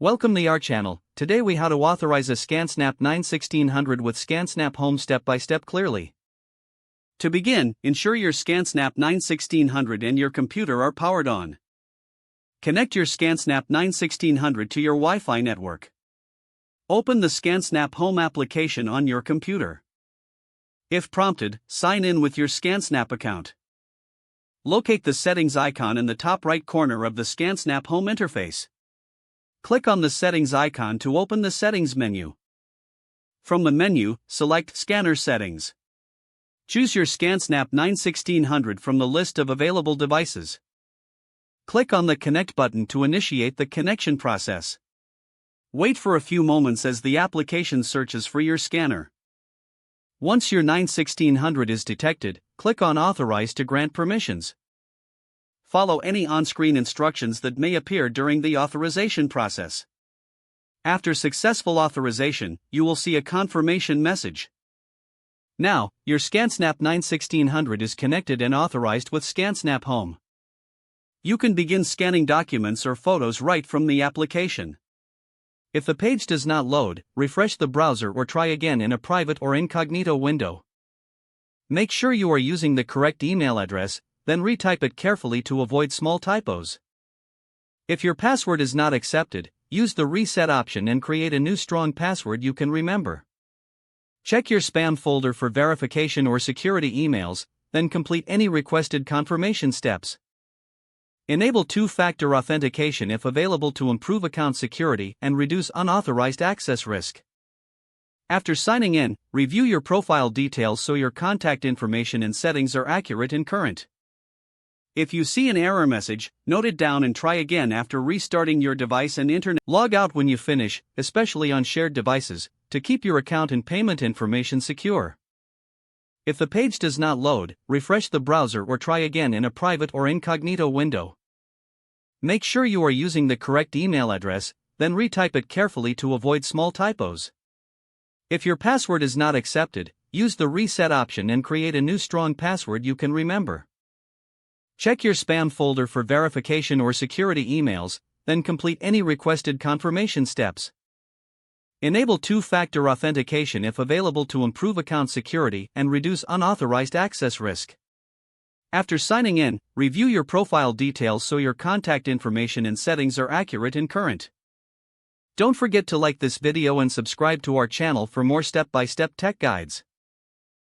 Welcome to our channel. Today we how to authorize a ScanSnap 1600 with ScanSnap Home step-by-step clearly. To begin, ensure your ScanSnap 1600 and your computer are powered on. Connect your ScanSnap 1600 to your Wi-Fi network. Open the ScanSnap Home application on your computer. If prompted, sign in with your ScanSnap account. Locate the settings icon in the top right corner of the ScanSnap Home interface. Click on the settings icon to open the settings menu. From the menu, select Scanner Settings. Choose your ScanSnap 1600 from the list of available devices. Click on the Connect button to initiate the connection process. Wait for a few moments as the application searches for your scanner. Once your 1600 is detected, click on Authorize to grant permissions. Follow any on-screen instructions that may appear during the authorization process. After successful authorization, you will see a confirmation message. Now, your ScanSnap 1600 is connected and authorized with ScanSnap Home. You can begin scanning documents or photos right from the application. If the page does not load, refresh the browser or try again in a private or incognito window. Make sure you are using the correct email address, then retype it carefully to avoid small typos. If your password is not accepted, use the reset option and create a new strong password you can remember. Check your spam folder for verification or security emails, then complete any requested confirmation steps. Enable two-factor authentication if available to improve account security and reduce unauthorized access risk. After signing in, review your profile details so your contact information and settings are accurate and current. If you see an error message, note it down and try again after restarting your device and internet. Log out when you finish, especially on shared devices, to keep your account and payment information secure. If the page does not load, refresh the browser or try again in a private or incognito window. Make sure you are using the correct email address, then retype it carefully to avoid small typos. If your password is not accepted, use the reset option and create a new strong password you can remember. Check your spam folder for verification or security emails, then complete any requested confirmation steps. Enable two-factor authentication if available to improve account security and reduce unauthorized access risk. After signing in, review your profile details so your contact information and settings are accurate and current. Don't forget to like this video and subscribe to our channel for more step-by-step tech guides.